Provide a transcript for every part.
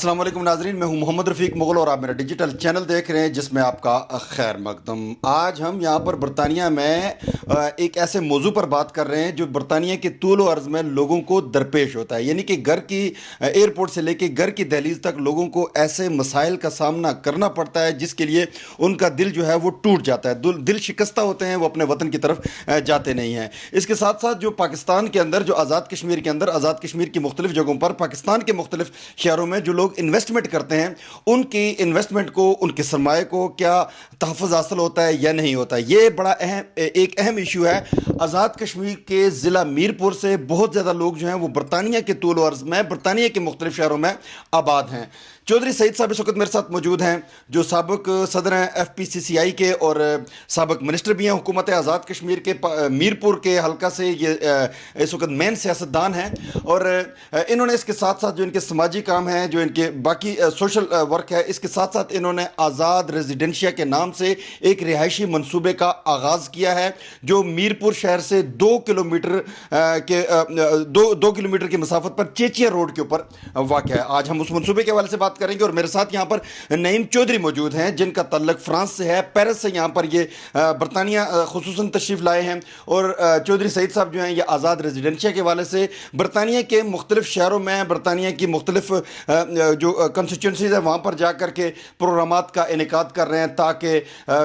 السلام علیکم ناظرین، میں ہوں محمد رفیق مغل اور آپ میرا ڈیجیٹل چینل دیکھ رہے ہیں جس میں آپ کا خیر مقدم۔ آج ہم یہاں پر برطانیہ میں ایک ایسے موضوع پر بات کر رہے ہیں جو برطانیہ کے طول و عرض میں لوگوں کو درپیش ہوتا ہے، یعنی کہ گھر کی ایئرپورٹ سے لے کے گھر کی دہلیز تک لوگوں کو ایسے مسائل کا سامنا کرنا پڑتا ہے جس کے لیے ان کا دل جو ہے وہ ٹوٹ جاتا ہے، دل شکستہ ہوتے ہیں، وہ اپنے وطن کی طرف جاتے نہیں ہیں۔ اس کے ساتھ ساتھ جو پاکستان کے اندر، جو آزاد کشمیر کے اندر، آزاد کشمیر کی مختلف جگہوں پر، پاکستان کے مختلف شہروں میں جو لوگ انویسٹمنٹ کرتے ہیں، ان کی انویسٹمنٹ کو، ان کے سرمایہ کو کیا تحفظ حاصل ہوتا ہے یا نہیں ہوتا ہے، یہ بڑا ایک اہم ایشو ہے۔ آزاد کشمیر کے ضلع میرپور سے بہت زیادہ لوگ جو ہیں وہ برطانیہ کے طول و عرض میں، برطانیہ کے مختلف شہروں میں آباد ہیں۔ چودھری سعید صاحب اس وقت میرے ساتھ موجود ہیں، جو سابق صدر ہیں ایف پی سی سی آئی کے اور سابق منسٹر بھی ہیں حکومت آزاد کشمیر کے، میرپور کے حلقہ سے یہ اس وقت مین سیاستدان ہیں، اور انہوں نے اس کے ساتھ ساتھ جو ان کے سماجی کام ہیں، جو ان کے باقی سوشل ورک ہے، اس کے ساتھ ساتھ انہوں نے آزاد ریزیڈنشیا کے نام سے ایک رہائشی منصوبے کا آغاز کیا ہے جو میرپور شہر سے 2 کلومیٹر کی مسافت پر چیچیا روڈ کے اوپر واقع ہے۔ آج ہم اس منصوبے کے حوالے سے بات کریں گے، اور میرے ساتھ یہاں پر نعیم چودھری موجود ہیں جن کا تعلق فرانس سے ہے، پیرس سے یہاں پر یہ برطانیہ خصوصاً تشریف لائے ہیں، اور چودھری سعید صاحب جو ہیں یہ آزاد ریزیڈنشیا کے حوالے سے برطانیہ کے مختلف شہروں میں، برطانیہ کی مختلف جو کنسٹیچوئنسیز ہیں وہاں پر جا کر کے پروگرامات کا انعقاد کر رہے ہیں تاکہ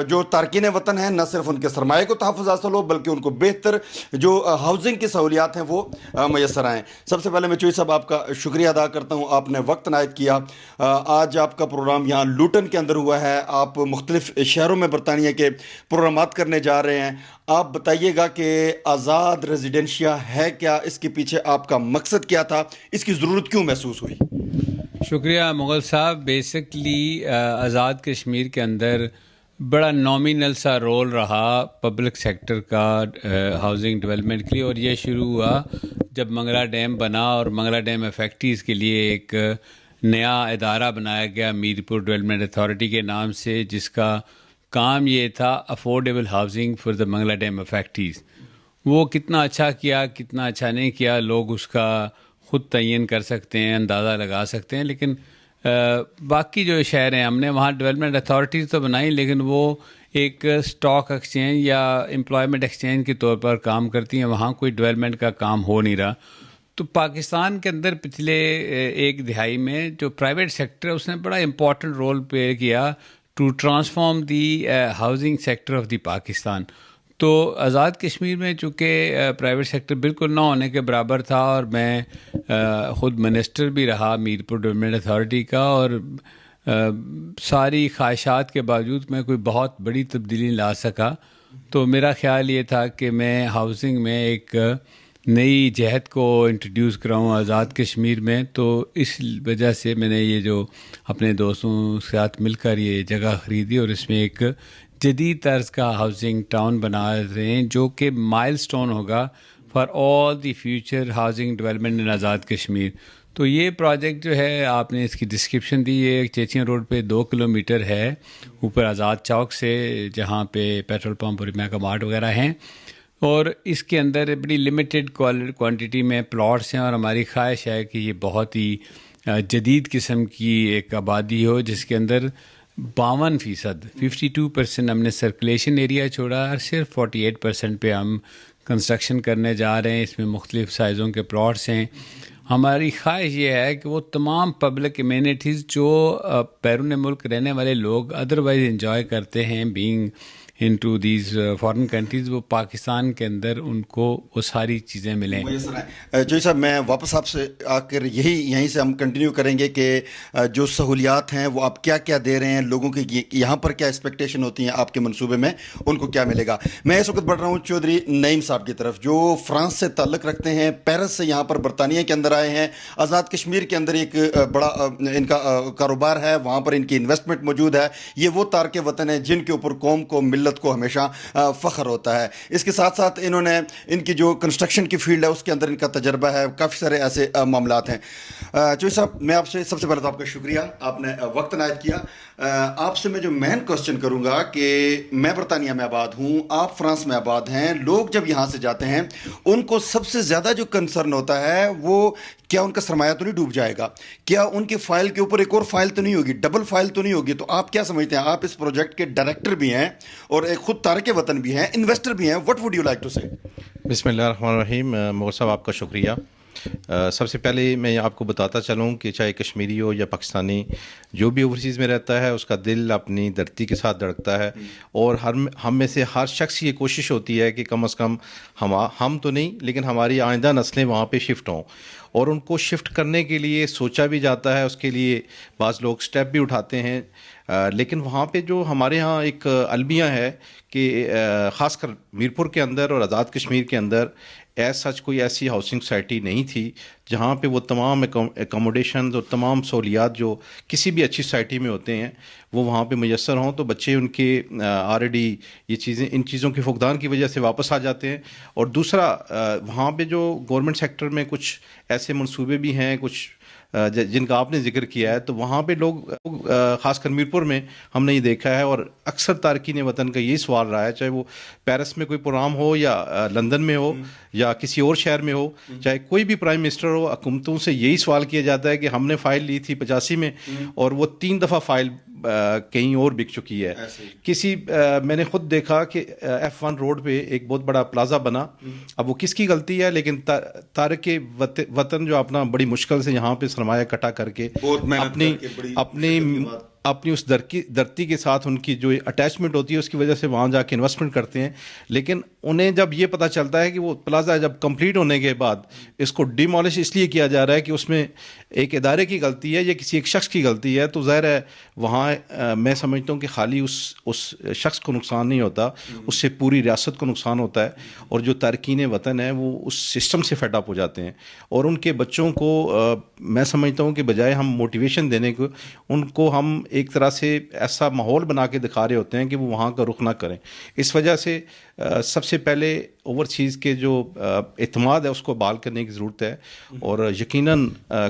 جو تارکین وطن ہیں نہ صرف ان کے سرمایہ کو تحفظ حاصل ہو بلکہ ان کو بہتر جو ہاؤسنگ کی سہولیات ہیں وہ میسر آئیں۔ سب سے پہلے میں چوئی صاحب آپ کا شکریہ ادا کرتا ہوں، آپ نے وقت عنایت کیا۔ آج آپ کا پروگرام یہاں لوٹن کے اندر ہوا ہے، آپ مختلف شہروں میں برطانیہ کے پروگرامات کرنے جا رہے ہیں۔ آپ بتائیے گا کہ آزاد ریزیڈنشیا ہے کیا، اس کے پیچھے آپ کا مقصد کیا تھا، اس کی ضرورت کیوں محسوس ہوئی؟ شکریہ مغل صاحب۔ بیسکلی آزاد کشمیر کے اندر بڑا نامینل سا رول رہا پبلک سیکٹر کا ہاؤسنگ ڈیولپمنٹ کے لیے، اور یہ شروع ہوا جب منگلا ڈیم بنا، اور منگلا ڈیم افیکٹیز کے لیے ایک نیا ادارہ بنایا گیا میرپور ڈیولپمنٹ اتھارٹی کے نام سے، جس کا کام یہ تھا affordable housing for the Mangla dam affectees. وہ کتنا اچھا کیا، کتنا اچھا نہیں کیا، لوگ اس کا خود تعین کر سکتے ہیں، اندازہ لگا سکتے ہیں، لیکن باقی جو شہر ہیں ہم نے وہاں ڈیولپمنٹ اتھارٹیز تو بنائیں، لیکن وہ ایک اسٹاک ایکسچینج یا امپلائمنٹ ایکسچینج کے طور پر کام کرتی ہیں، وہاں کوئی ڈیولپمنٹ کا کام ہو نہیں رہا۔ تو پاکستان کے اندر پچھلے ایک دہائی میں جو پرائیویٹ سیکٹر ہے اس نے بڑا امپورٹنٹ رول پلے کیا to transform the housing sector of the Pakistan. تو آزاد کشمیر میں چونکہ پرائیویٹ سیکٹر بالکل نہ ہونے کے برابر تھا، اور میں خود منسٹر بھی رہا میرپور ڈیولپمنٹ اتھارٹی کا، اور ساری خواہشات کے باوجود میں کوئی بہت بڑی تبدیلی لا سکا۔ تو میرا خیال یہ تھا کہ میں ہاؤسنگ میں ایک نئی جہت کو انٹروڈیوس کراؤں آزاد کشمیر میں، تو اس وجہ سے میں نے یہ جو اپنے دوستوں کے ساتھ مل کر یہ جگہ خریدی، اور اس میں ایک جدید طرز کا ہاؤسنگ ٹاؤن بنا رہے ہیں جو کہ مائل سٹون ہوگا for all the future housing development in Azad Kashmir. تو یہ پروجیکٹ جو ہے، آپ نے اس کی ڈسکرپشن دی، یہ چیچیا روڈ پہ 2 کلومیٹر ہے اوپر آزاد چوک سے، جہاں پہ پیٹرول پمپ اور میگا مارٹ وغیرہ ہیں، اور اس کے اندر بڑی لمیٹڈ کوانٹٹی میں پلاٹس ہیں، اور ہماری خواہش ہے کہ یہ بہت ہی جدید قسم کی ایک آبادی ہو جس کے اندر 52%، 52% ہم نے سرکولیشن ایریا چھوڑا، اور صرف 48% پہ ہم کنسٹرکشن کرنے جا رہے ہیں۔ اس میں مختلف سائزوں کے پلاٹس ہیں۔ ہماری خواہش یہ ہے کہ وہ تمام پبلک امینٹیز جو بیرون ملک رہنے والے لوگ ادروائز انجوائے کرتے ہیں being into these foreign countries, وہ پاکستان کے اندر ان کو وہ ساری چیزیں ملیں۔ جوئی صاحب، میں واپس آپ سے آ کر یہیں سے ہم کنٹینیو کریں گے کہ جو سہولیات ہیں وہ آپ کیا کیا دے رہے ہیں لوگوں کی، یہاں پر کیا ایکسپیکٹیشن ہوتی ہیں آپ کے منصوبے میں، ان کو کیا ملے گا۔ میں اس وقت بڑھ رہا ہوں چودھری نعیم صاحب کی طرف، جو فرانس سے تعلق رکھتے ہیں، پیرس سے یہاں پر برطانیہ کے اندر آئے ہیں، آزاد کشمیر کے اندر ایک بڑا ان کا کاروبار ہے، وہاں پر ان کی انویسٹمنٹ موجود ہے۔ یہ وہ تارک وطن ہیں جن کے اوپر قوم کو، ملت کو ہمیشہ فخر ہوتا ہے۔ اس کے ساتھ ساتھ انہوں نے ان کی جو کنسٹرکشن کی فیلڈ ہے اس کے اندر ان کا تجربہ ہے، کافی سارے ایسے معاملات ہیں۔ چوئی صاحب، میں آپ سے سب سے پہلے تو آپ کا شکریہ، آپ نے وقت عنایت کیا۔ آپ سے میں جو مین کوسچن کروں گا کہ میں برطانیہ میں آباد ہوں، آپ فرانس میں آباد ہیں، لوگ جب یہاں سے جاتے ہیں ان کو سب سے زیادہ جو کنسرن ہوتا ہے وہ کیا ان کا سرمایہ تو نہیں ڈوب جائے گا؟ کیا ان کی فائل کے اوپر ایک اور فائل تو نہیں ہوگی، ڈبل فائل تو نہیں ہوگی؟ تو آپ کیا سمجھتے ہیں؟ آپ اس پروجیکٹ کے ڈائریکٹر بھی ہیں اور ایک خود تارک وطن بھی ہیں، انویسٹر بھی ہیں. What would you like to say? بسم اللہ الرحمن الرحیم. مغل صاحب آپ کا شکریہ. سب سے پہلے میں آپ کو بتاتا چلوں کہ چاہے کشمیری ہو یا پاکستانی، جو بھی اوورسیز میں رہتا ہے اس کا دل اپنی دھرتی کے ساتھ دھڑکتا ہے، اور ہم میں سے ہر شخص یہ کوشش ہوتی ہے کہ کم از کم ہم تو نہیں لیکن ہماری آئندہ نسلیں وہاں پہ شفٹ ہوں، اور ان کو شفٹ کرنے کے لیے سوچا بھی جاتا ہے، اس کے لیے بعض لوگ سٹیپ بھی اٹھاتے ہیں. لیکن وہاں پہ جو ہمارے ہاں ایک المیہ ہے کہ خاص کر میرپور کے اندر اور آزاد کشمیر کے اندر سچ کوئی ایسی ہاؤسنگ سوسائٹی نہیں تھی جہاں پہ وہ تمام اکوموڈیشنز اور تمام سہولیات جو کسی بھی اچھی سوسائٹی میں ہوتے ہیں وہ وہاں پہ میسر ہوں. تو بچے ان کے آلریڈی یہ چیزیں، ان چیزوں کے فقدان کی وجہ سے واپس آ جاتے ہیں. اور دوسرا وہاں پہ جو گورنمنٹ سیکٹر میں کچھ ایسے منصوبے بھی ہیں کچھ جن کا آپ نے ذکر کیا ہے، تو وہاں پہ لوگ خاص کر میرپور میں ہم نے یہ دیکھا ہے، اور اکثر تارکین وطن کا یہی سوال رہا ہے، چاہے وہ پیرس میں کوئی پروگرام ہو یا لندن میں ہو یا کسی اور شہر میں ہو، چاہے کوئی بھی پرائم منسٹر ہو، حکومتوں سے یہی سوال کیا جاتا ہے کہ ہم نے فائل لی تھی 85 میں اور وہ 3 دفعہ فائل کہیں اور بک چکی ہے. میں نے خود دیکھا کہ F1 روڈ پہ ایک بہت بڑا پلازا بنا. اب وہ کس کی غلطی ہے؟ لیکن تارک وطن جو اپنا بڑی مشکل سے یہاں پہ سرمایہ اکٹھا کر کے اپنی اس دھرتی کے ساتھ ان کی جو اٹیچمنٹ ہوتی ہے اس کی وجہ سے وہاں جا کے انویسٹمنٹ کرتے ہیں. لیکن انہیں جب یہ پتہ چلتا ہے کہ وہ پلازا جب کمپلیٹ ہونے کے بعد اس کو ڈیمالش اس لیے کیا جا رہا ہے کہ اس میں ایک ادارے کی غلطی ہے یا کسی ایک شخص کی غلطی ہے، تو ظاہر ہے وہاں میں سمجھتا ہوں کہ خالی اس شخص کو نقصان نہیں ہوتا، اس سے پوری ریاست کو نقصان ہوتا ہے، اور جو تارکین وطن ہیں وہ اس سسٹم سے فیڈ اپ ہو جاتے ہیں. اور ان کے بچوں کو میں سمجھتا ہوں کہ بجائے ہم موٹیویشن دینے کو، ان کو ہم ایک طرح سے ایسا ماحول بنا کے دکھا رہے ہوتے ہیں کہ وہ وہاں کا رخ نہ کریں. اس وجہ سے سب سے پہلے اوورسیز کے جو اعتماد ہے اس کو بحال کرنے کی ضرورت ہے، اور یقیناً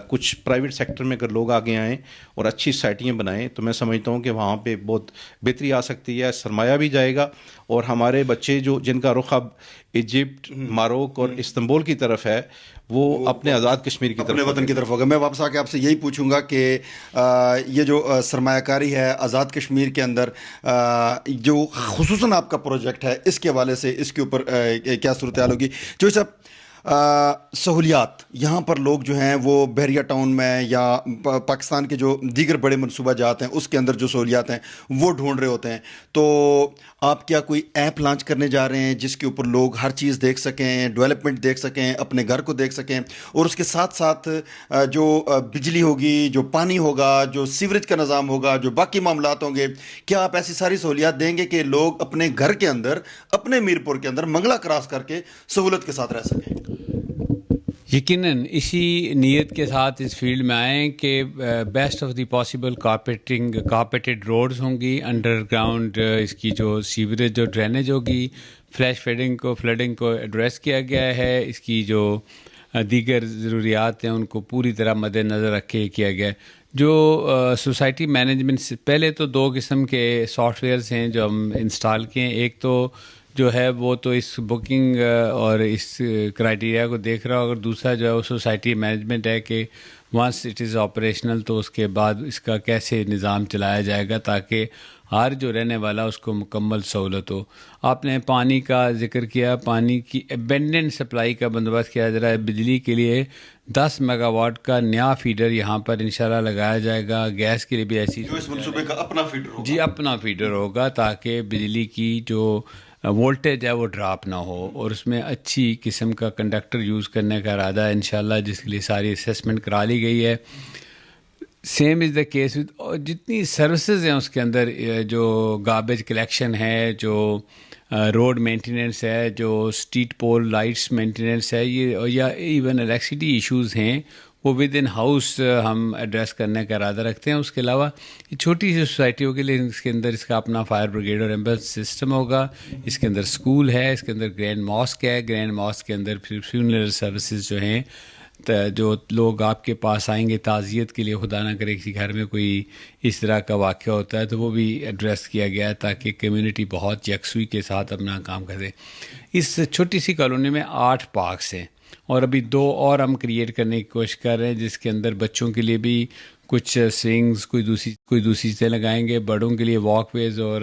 کچھ پرائیویٹ سیکٹر میں اگر لوگ آگے آئیں اور اچھی سوسائٹیاں بنائیں تو میں سمجھتا ہوں کہ وہاں پہ بہت بہتری آ سکتی ہے، سرمایہ بھی جائے گا، اور ہمارے بچے جن کا رخ اب ایجپٹ، ماروک اور استنبول کی طرف ہے وہ اپنے آزاد کشمیر کی طرف، اپنے وطن کی طرف ہوگا. میں واپس آ کے آپ سے یہی پوچھوں گا کہ یہ جو سرمایہ کاری ہے آزاد کشمیر کے اندر، جو خصوصاً آپ کا پروجیکٹ ہے، اس کے حوالے سے اس کے اوپر کیا صورتحال ہوگی؟ جو سب سہولیات یہاں پر لوگ جو ہیں وہ بحریہ ٹاؤن میں یا پاکستان کے جو دیگر بڑے منصوبہ جات ہیں اس کے اندر جو سہولیات ہیں وہ ڈھونڈ رہے ہوتے ہیں، تو آپ کیا کوئی ایپ لانچ کرنے جا رہے ہیں جس کے اوپر لوگ ہر چیز دیکھ سکیں، ڈیولپمنٹ دیکھ سکیں، اپنے گھر کو دیکھ سکیں، اور اس کے ساتھ ساتھ جو بجلی ہوگی، جو پانی ہوگا، جو سیوریج کا نظام ہوگا، جو باقی معاملات ہوں گے، کیا آپ ایسی ساری سہولیات دیں گے کہ لوگ اپنے گھر کے اندر، اپنے میرپور کے اندر منگلہ کراس کر کے سہولت کے ساتھ رہ سکیں؟ یقیناً اسی نیت کے ساتھ اس فیلڈ میں آئیں کہ best of the possible carpeted roads ہوں گی، انڈر گراؤنڈ اس کی جو سیوریج اور ڈرینیج ہوگی، فلیش فلڈنگ کو ایڈریس کیا گیا ہے، اس کی جو دیگر ضروریات ہیں ان کو پوری طرح مد نظر رکھ کے کیا گیا ہے. جو سوسائٹی مینجمنٹ سے پہلے تو 2 قسم کے سافٹ ویئرس ہیں جو ہم انسٹال کیے ہیں. ایک تو جو ہے وہ تو اس بکنگ اور اس کرائٹیریا کو دیکھ رہا ہو، اگر دوسرا جو ہے وہ سوسائٹی مینجمنٹ ہے کہ ونس اٹ از آپریشنل تو اس کے بعد اس کا کیسے نظام چلایا جائے گا تاکہ ہر جو رہنے والا اس کو مکمل سہولت ہو. آپ نے پانی کا ذکر کیا، پانی کی ایبنڈنٹ سپلائی کا بندوبست کیا جا رہا ہے. بجلی کے لیے 10 میگا واٹ کا نیا فیڈر یہاں پر انشاءاللہ لگایا جائے گا. گیس کے لیے بھی ایسی جو اس منصوبے کا اپنا فیڈر ہوگا، جی اپنا فیڈر ہوگا تاکہ بجلی کی جو وولٹیج ہے وہ ڈراپ نہ ہو، اور اس میں اچھی قسم کا کنڈکٹر یوز کرنے کا ارادہ ہے انشاءاللہ، جس کے لیے ساری اسیسمنٹ کرا لی گئی ہے. Same is the case with جتنی سروسز ہیں اس کے اندر، جو گاربیج کلیکشن ہے، جو روڈ مینٹیننس ہے، جو اسٹریٹ پول لائٹس مینٹیننس ہے، یہ یا ایون الیکٹریسٹی ایشوز ہیں وہ ود ان ہاؤس ہم ایڈریس کرنے کا ارادہ رکھتے ہیں. اس کے علاوہ یہ چھوٹی سی سوسائٹی ہوگی لیکن اس کے اندر اس کا اپنا فائر بریگیڈ اور ایمبولینس سسٹم ہوگا. اس کے اندر اسکول ہے، اس کے اندر گرینڈ ماسک ہے، گرینڈ ماسک کے اندر پھر فیونرل سروسز جو ہیں، جو لوگ آپ کے پاس آئیں گے تعزیت کے لیے، خدا نہ کرے کسی گھر میں کوئی اس طرح کا واقعہ ہوتا ہے تو وہ بھی ایڈریس کیا گیا ہے تاکہ کمیونٹی بہت یکسوئی کے ساتھ اپنا کام کرے. اس چھوٹی سی کالونی میں 8 پارکس ہیں. اور ابھی 2 اور ہم کریٹ کرنے کی کوشش کر رہے ہیں جس کے اندر بچوں کے لیے بھی کچھ سوئنگز کوئی دوسری چیزیں لگائیں گے, بڑوں کے لیے واک ویز اور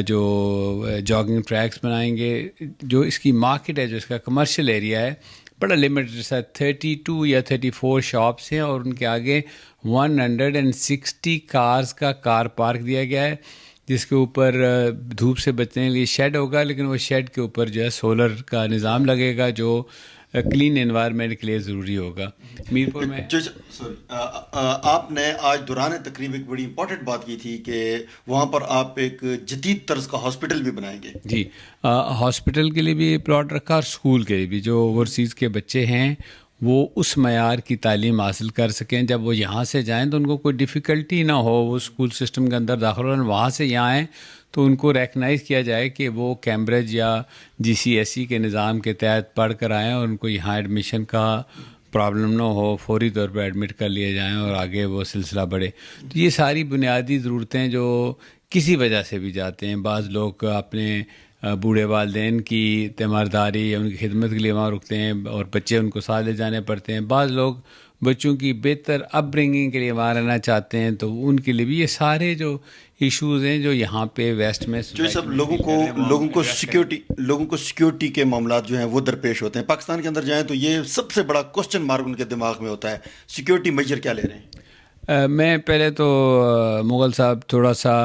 جو جاگنگ ٹریکس بنائیں گے. جو اس کی مارکیٹ ہے, جو اس کا کمرشل ایریا ہے, بڑا لمیٹڈ سا 32 یا 34 شاپس ہیں اور ان کے آگے 160 کارز کا کار پارک دیا گیا ہے, جس کے اوپر دھوپ سے بچنے کے لیے شیڈ ہوگا, لیکن وہ شیڈ کے اوپر جو ہے سولر کا نظام لگے گا جو کلین انوائرمنٹ کے لیے ضروری ہوگا. میرپور میں آپ نے آج دوران تقریب ایک بڑی امپورٹنٹ بات کی تھی کہ وہاں پر آپ ایک جدید طرز کا ہاسپٹل بھی بنائیں گے. جی, ہاسپٹل کے لیے بھی پلاٹ رکھا اور اسکول کے لیے بھی. جو اوورسیز کے بچے ہیں وہ اس معیار کی تعلیم حاصل کر سکیں, جب وہ یہاں سے جائیں تو ان کو کوئی ڈیفیکلٹی نہ ہو وہ اسکول سسٹم کے اندر داخل ہو. وہاں سے یہاں آئیں تو ان کو ریکگنائز کیا جائے کہ وہ کیمبرج یا GCSE کے نظام کے تحت پڑھ کر آئیں اور ان کو یہاں ایڈمیشن کا پرابلم نہ ہو, فوری طور پہ ایڈمٹ کر لیے جائیں اور آگے وہ سلسلہ بڑھے. تو یہ ساری بنیادی ضرورتیں جو کسی وجہ سے بھی جاتے ہیں, بعض لوگ اپنے بوڑھے والدین کی تیمارداری یا ان کی خدمت کے لیے وہاں رکتے ہیں اور بچے ان کو ساتھ لے جانے پڑتے ہیں, بعض لوگ بچوں کی بہتر اپ برنگنگ کے لیے وہاں رہنا چاہتے ہیں, تو ان کے لیے بھی یہ سارے جو ایشوز ہیں جو یہاں پہ ویسٹ میں جو سب لوگوں کو سیکیورٹی کے معاملات جو ہیں وہ درپیش ہوتے ہیں. پاکستان کے اندر جائیں تو یہ سب سے بڑا کوسچن مارک ان کے دماغ میں ہوتا ہے, سیکیورٹی میجر کیا لے رہے ہیں؟ میں پہلے تو مغل صاحب تھوڑا سا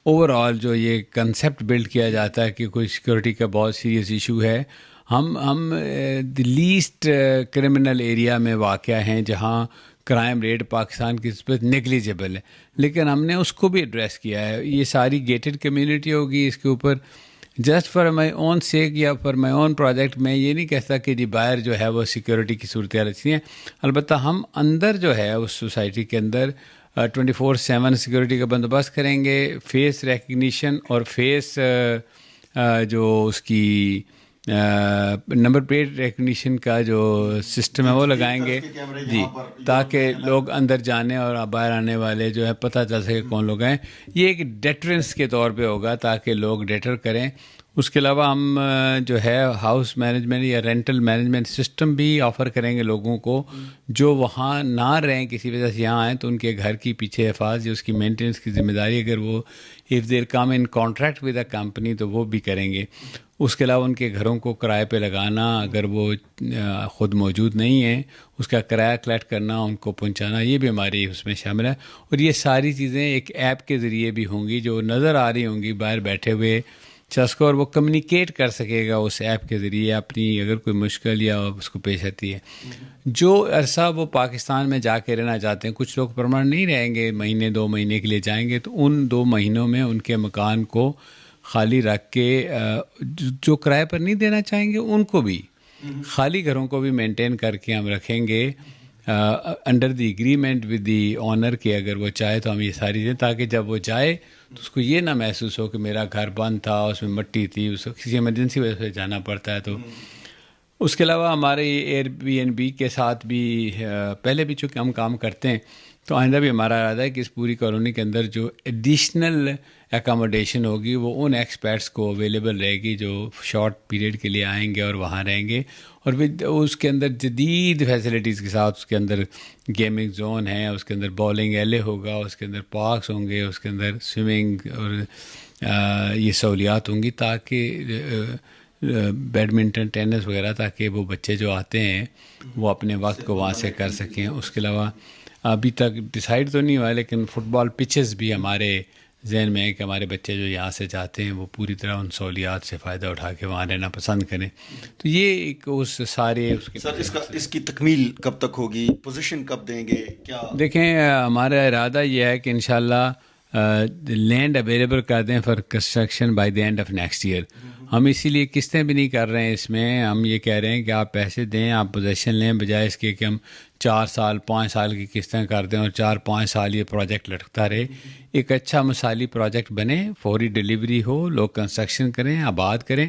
اوور آل جو یہ کنسیپٹ بلڈ کیا جاتا ہے کہ کوئی سیکورٹی کا بہت سیریس ایشو ہے, ہم لیسٹ کرمنل ایریا میں واقع ہیں جہاں کرائم ریٹ پاکستان کی نسبت نیگلیجبل ہے, لیکن ہم نے اس کو بھی ایڈریس کیا ہے. یہ ساری گیٹڈ کمیونٹی ہوگی, اس کے اوپر جسٹ فار مائی اون سیک یا فار مائی اون پروجیکٹ میں یہ نہیں کہتا کہ جی باہر جو ہے وہ سیکورٹی کی صورتحال اچھی ہیں. البتہ ہم اندر جو ہے اس سوسائٹی کے اندر 24/7 سیکورٹی کا بندوبست کریں گے. فیس ریکگنیشن اور فیس جو اس کی نمبر پلیٹ ریکگنیشن کا جو سسٹم ہے وہ لگائیں گے, جی, تاکہ لوگ اندر جانے اور باہر آنے والے جو ہے پتہ چل سکے کون لوگ ہیں. یہ ایک ڈیٹرنس کے طور پہ ہوگا تاکہ لوگ ڈیٹر کریں. اس کے علاوہ ہم جو ہے ہاؤس مینجمنٹ یا رینٹل مینجمنٹ سسٹم بھی آفر کریں گے لوگوں کو جو وہاں نہ رہیں, کسی وجہ سے یہاں آئیں تو ان کے گھر کی پیچھے حفاظ یا اس کی مینٹیننس کی ذمہ داری اگر وہ if there come in contract with a company تو وہ بھی کریں گے. اس کے علاوہ ان کے گھروں کو کرائے پہ لگانا, اگر وہ خود موجود نہیں ہیں اس کا کرایہ کلیکٹ کرنا, ان کو پہنچانا, یہ بھی ہماری اس میں شامل ہے. اور یہ ساری چیزیں ایک ایپ کے ذریعے بھی ہوں گی جو نظر آ رہی ہوں گی باہر بیٹھے ہوئے شخص کو, اور وہ کمیونیکیٹ کر سکے گا اس ایپ کے ذریعے اپنی اگر کوئی مشکل یا اس کو پیش آتی ہے. جو عرصہ وہ پاکستان میں جا کے رہنا چاہتے ہیں, کچھ لوگ پرماننٹ نہیں رہیں گے, مہینے 2 مہینے کے لیے جائیں گے, تو ان 2 مہینوں میں ان کے مکان کو خالی رکھ کے جو کرائے پر نہیں دینا چاہیں گے ان کو بھی خالی گھروں کو بھی مینٹین کر کے ہم رکھیں گے under the agreement with the owner کہ اگر وہ چاہے تو ہم یہ ساری چیزیں, تاکہ جب وہ جائے تو اس کو یہ نہ محسوس ہو کہ میرا گھر بند تھا, اس میں مٹی تھی, اس کو کسی ایمرجنسی وجہ سے جانا پڑتا ہے. تو اس کے علاوہ ہمارے ایئر بی این بی کے ساتھ بھی پہلے بھی چونکہ ہم کام کرتے ہیں, تو آئندہ بھی ہمارا ارادہ ہے کہ اس پوری کالونی کے اندر جو ایڈیشنل اکاموڈیشن ہوگی وہ ان ایکسپرٹس کو اویلیبل رہے گی جو شارٹ پیریڈ کے لیے آئیں گے اور وہاں رہیں گے, اور اس کے اندر جدید فیسلٹیز کے ساتھ. اس کے اندر گیمنگ زون ہے, اس کے اندر بالنگ ایلے ہوگا, اس کے اندر پارکس ہوں گے, اس کے اندر سوئمنگ اور یہ سہولیات ہوں گی تاکہ بیڈمنٹن, ٹینس وغیرہ, تاکہ وہ بچے جو آتے ہیں وہ اپنے وقت کو وہاں سے کر سکیں. اس کے علاوہ ابھی تک ڈیسائیڈ تو نہیں ہوا لیکن فٹ بال پچز بھی ہمارے ذہن میں ہے کہ ہمارے بچے جو یہاں سے جاتے ہیں وہ پوری طرح ان سہولیات سے فائدہ اٹھا کے وہاں رہنا پسند کریں. تو یہ ایک اس سارے اس کی تکمیل کب تک ہوگی, پوزیشن کب دیں گے, کیا دیکھیں ہمارا ارادہ یہ ہے کہ انشاءاللہ لینڈ اویلیبل کر دیں for construction by the end of next year. ہم اسی لیے قسطیں بھی نہیں کر رہے ہیں اس میں, ہم یہ کہہ رہے ہیں کہ آپ پیسے دیں, آپ پوزیشن لیں, بجائے اس کے کہ ہم 4 سال 5 سال کی قسطیں کر دیں اور 4-5 سال یہ پروجیکٹ لٹکتا رہے. ایک اچھا مثالی پروجیکٹ بنے, فوری ڈیلیوری ہو, لوگ کنسٹرکشن کریں, آباد کریں,